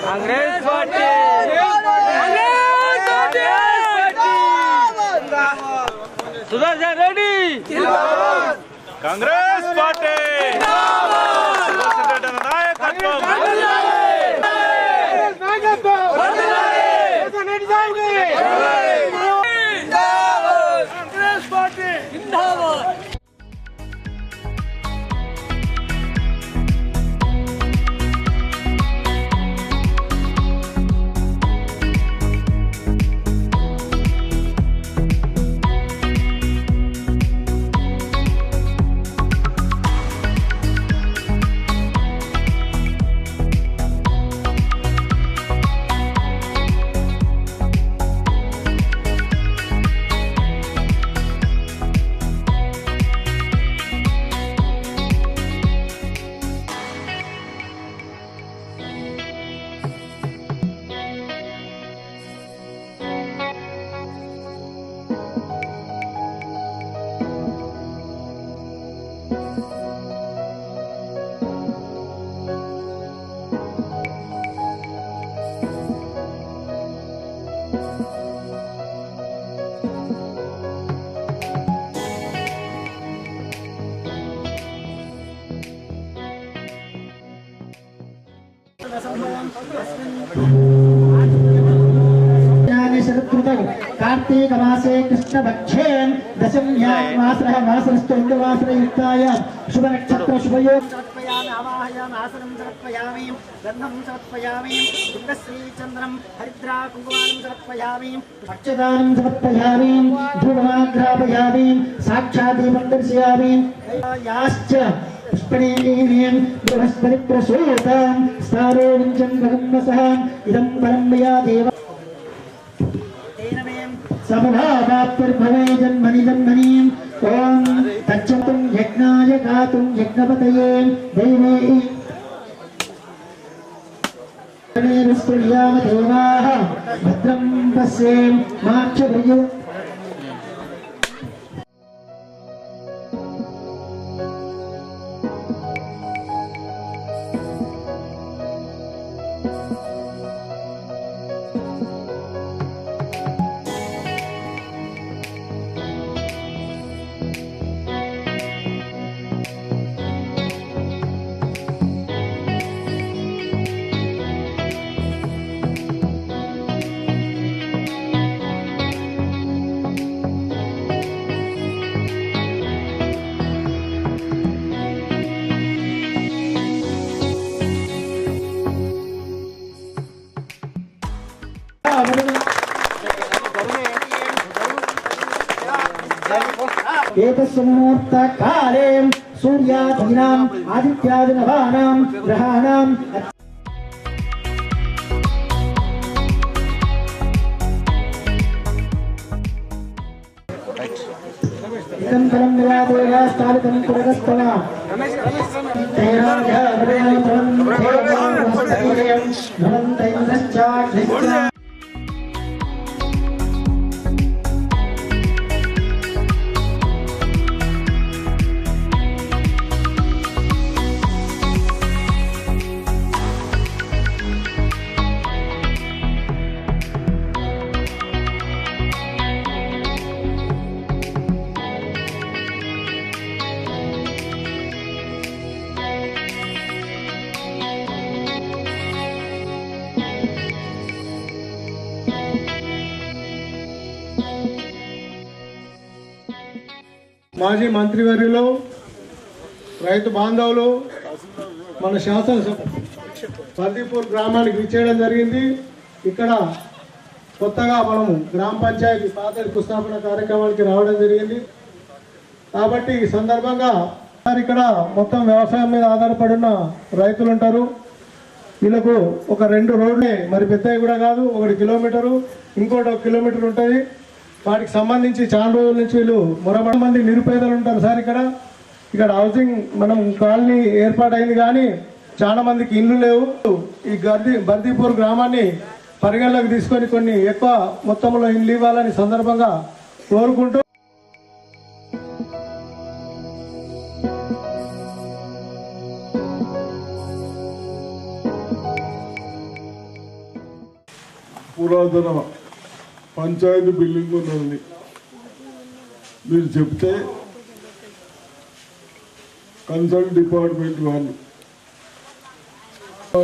Congress party Sudarshan Reddy Congress party Kartik मासे कृष्ण पक्षे दशम्यां वासरस्तु इंदुवासरयुक्ताय शुभ नक्षत्र शुभयोग समर्पयामि आवाहयामि आसनं समर्पयामि गन्धं समर्पयामि दुर्गश्री चन्द्रं हरिद्रा कुङ्कुमानं समर्पयामि अक्षदानं समर्पयामि धूपमाग्रापयामि साक्षात् दीपं दर्शयामि याश्च पुष्पणीनीं बृहस्पतिप्रसूतां स्थारो विञ्चं भगन्वसः इदं परं मया देव समभावाप्तिर्भवे जन्मनि जन्मनि ओं तच्चतुं यज्ञाय गातुं यज्ञपतये दैवे गणेरस्तुल्याम देवाः भद्रं पश्येम माक्षभिर्यो एतस्मुहूर्तकाले सूर्यादीनाम् आदित्यादिनवानां ग्रहाणाम् इदं फलं विरादेया स्थालितं पुरगस्तवा మాజీ మంత్రివర్యులు రైతు బాంధవులు మన శాసనసభ బర్దీపూర్ గ్రామానికి విచ్చేయడం జరిగింది. ఇక్కడ కొత్తగా మనము గ్రామ పంచాయతీ పాతడి పుస్తకాపన కార్యక్రమానికి రావడం జరిగింది. కాబట్టి ఈ సందర్భంగా ఇక్కడ మొత్తం వ్యవసాయం మీద ఆధారపడిన రైతులు ఉంటారు. వీళ్ళకు ఒక 2 రోడ్లే, మరి పెద్దవి కూడా కాదు, 1 కిలోమీటరు ఇంకోటి 1 కిలోమీటర్ ఉంటుంది. వాటికి సంబంధించి చాలా రోజుల నుంచి వీళ్ళు మరొక మంది నిరుపేదలు ఉంటారు సార్. ఇక్కడ హౌసింగ్ మనం కాలనీ ఏర్పాటైంది కానీ చాలా మందికి ఇల్లు లేవు. ఈ బర్దీపూర్ గ్రామాన్ని పరిగణలోకి తీసుకొని కొన్ని ఎక్కువ మొత్తంలో ఇల్లు ఇవ్వాలని సందర్భంగా కోరుకుంటూ పురాతన పంచాయతీ బిల్డింగ్ ఉన్నది. మీరు చెప్తే కన్సల్ట్ డిపార్ట్మెంట్ వాళ్ళు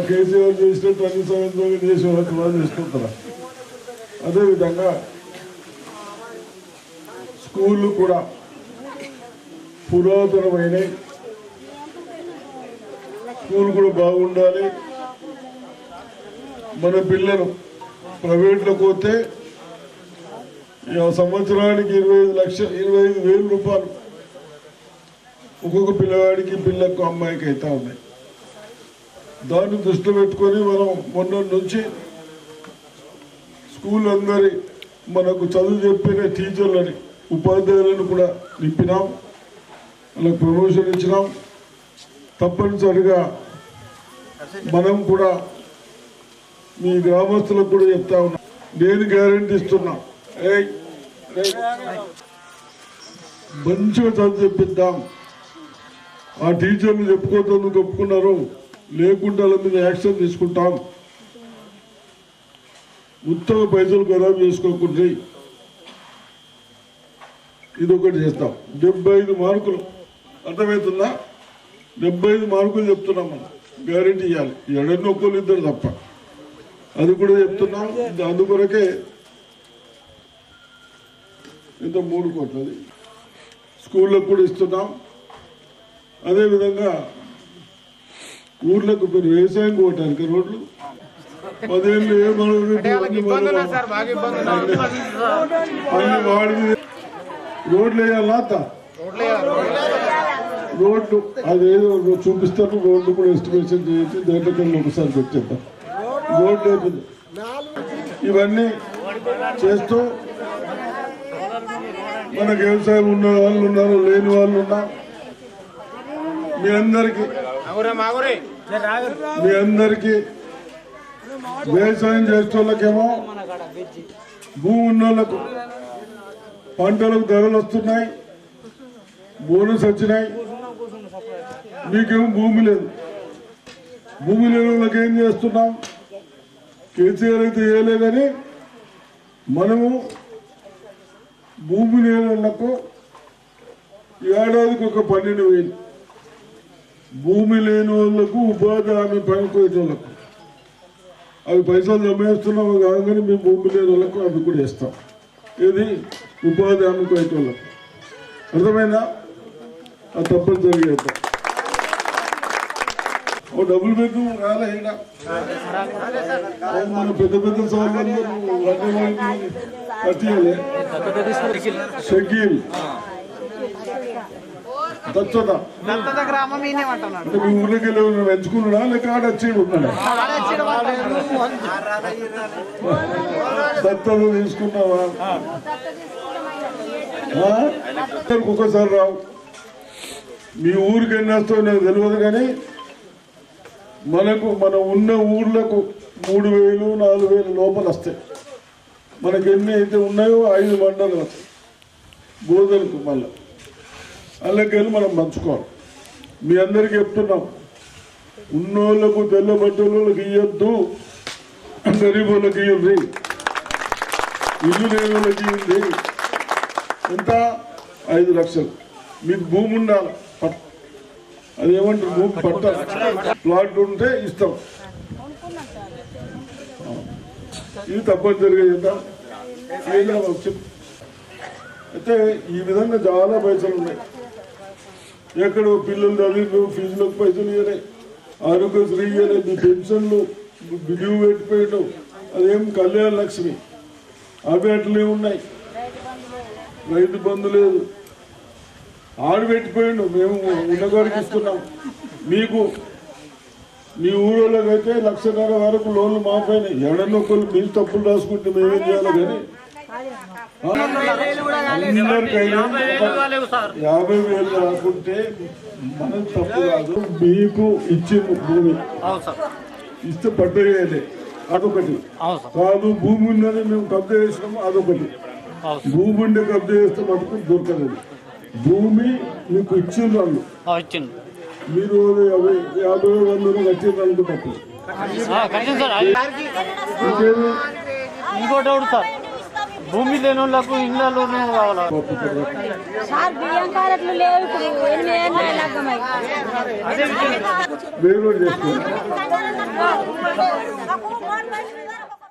కేసీఆర్ చేసినట్టు అన్ని సంవత్సరాలు చేసే వాళ్ళు చేసుకుంటారా? అదేవిధంగా స్కూళ్ళు కూడా పురాతనమైన స్కూల్ కూడా బాగుండాలి. మన పిల్లలు ప్రైవేట్లో పోతే సంవత్సరానికి 25,000 రూపాయలు ఒక్కొక్క పిల్లవాడికి పిల్లకు అమ్మాయికి అవుతా ఉన్నాయి. దాన్ని దృష్టిలో పెట్టుకొని మనం మొన్న నుంచి స్కూల్ అందరి మనకు చదువు చెప్పిన టీచర్లని ఉపాధ్యాయులను కూడా నింపినాం, వాళ్ళకి ప్రమోషన్ ఇచ్చినాం. తప్పనిసరిగా మనం కూడా మీ గ్రామస్తులకు కూడా చెప్తా ఉన్నాం. నేను గ్యారెంటీ ఇస్తున్నా, మంచిగా చదువు చెప్పిద్దాం. ఆ టీచర్లు చెప్పుకోవద్దు ఒప్పుకున్నారు, లేకుంటే వాళ్ళ మీద యాక్షన్ తీసుకుంటాం. ఉత్తమ పైసలు ఖరాబు చేసుకోకుండా ఇది ఒకటి చేస్తాం. 75 మార్కులు అర్థమవుతుందా? 75 మార్కులు చెప్తున్నాం. మనం గ్యారెంటీ ఇవ్వాలి. ఎడన్నో ఒకళ్ళు ఇద్దరు తప్ప, అది కూడా చెప్తున్నాం. అందుకొరకే ఇంత 3 కోట్లు అది స్కూళ్ళకు కూడా ఇస్తున్నాం. అదేవిధంగా ఊర్లకు మీరు వ్యవసాయం పోవటానికి రోడ్లు 10 ఏళ్ళు అన్ని వాడి రోడ్లు వేయాలా? రోడ్లు అదేదో చూపిస్తాను. రోడ్లు కూడా ఎస్టిమేషన్ చేసి దాంట్లో ఒకసారి పెట్టేద్దాం. రోడ్లు అయిపోయింది. ఇవన్నీ చేస్తూ మనకు వ్యవసాయం ఉన్న వాళ్ళు ఉన్నారు, లేని వాళ్ళు ఉన్నారు. మీ అందరికీ వ్యవసాయం చేసే వాళ్ళకేమో భూమి ఉన్న వాళ్ళకు పంటలకు ధరలు వస్తున్నాయి, బోనస్ వచ్చినాయి. మీకేమో భూమి లేదు. భూమి లేని వాళ్ళకి ఏం చేస్తున్నాం? కేసీఆర్ అయితే వేయలే, కానీ మనము భూమి లేని వాళ్ళకు ఏడాదికి ఒక 12,000, భూమి లేని వాళ్ళకు ఉపాధి హామీ పనికొచ్చే వాళ్ళకు అవి పైసలు జమేస్తున్నాము. కాగానే మేము భూమి లేని వాళ్ళకు అవి కూడా ఇస్తాం. ఇది ఉపాధి హామీ కొయ్యే వాళ్ళకు. అర్థమైనా? అది తప్పనిసరిగా చేద్దాం. ఓ డబుల్ బెడ్రూమ్ రాలే అయినా మన పెద్ద సవాళ్ళు కట్టియాలి. షకీల్ దత్తత గ్రామం అంటే మీ ఊరికి వెళ్ళి పెంచుకున్నాడా లేక ఆడ వచ్చి ఉన్నాడా? దత్తత తీసుకున్నావా? ఒక్కసారి రావు. మీ ఊరికి ఎన్ని వస్తావు నాకు తెలియదు, కానీ మనకు మన ఉన్న ఊర్లకు 3,000, 4,000 లోపల వస్తాయి. మనకి ఎన్ని అయితే ఉన్నాయో 5 మండలు వస్తాయి బోధలకు. మళ్ళీ అలాగని మనం పంచుకోవాలి. మీ అందరికీ చెప్తున్నాం, ఉన్నోళ్ళకు తెల్ల బట్టలకు ఇవ్వద్దు, గరీబ్ వాళ్ళకి ఇవ్వండి, ఇల్లు లేని వాళ్ళకి ఇవ్వండి. ఎంత? 5 లక్షలు. మీకు భూమి ఉండాలి, అదేమంటారు భూమి పట్టాలి, ప్లాట్ ఉంటే ఇస్తాం. ఇది తప్పనిసరిగా చేద్దాం. అయితే ఈ విధంగా చాలా పైసలు ఉన్నాయి. ఎక్కడో పిల్లలు చదివి ఫీజులకు పైసలు ఇవ్వలే, ఆరోగ్యశ్రీ ఇవ్వలే, మీ పెన్షన్లు బిడ్యూ పెట్టిపోయటం, అదేం కళ్యాణ లక్ష్మి అవి అట్లే ఉన్నాయి. రైతు బంధు లేదు, ఆడు పెట్టిపోయిండు. మేము ఉన్నగాడికి ఇస్తున్నాం. మీకు మీ ఊళ్ళోకైతే 1,00,000 వరకు లోన్లు మాఫైనాయి. ఎడనొక్కరు మీరు తప్పులు రాసుకుంటే మేమేం చేయాలి? కానీ అందరికైనా 50,000 రాకుంటే మనం తప్పు కాదు. మీకు ఇచ్చిన భూమి ఇస్తే పడ్డేయాలి, అదొకటి కాదు. భూమి ఉన్నది మేము కబ్జా చేసినాము, అదొకటి. భూమి ఉండే కబ్జా చేస్తే మటుకు దొరకలేదు. భూమి మీకు ఇచ్చిన వాళ్ళు మీరు 50,000 కట్టిన తప్పు. ఇంకోటి ఒకటి సార్ భూమి లేని వాళ్ళకు ఇళ్ళలో కావాలా సార్ బియ్యం కార్డులు లేవు ఇప్పుడు 8 ఏళ్ళు లగ్గమై వేరు చేసుకోండి.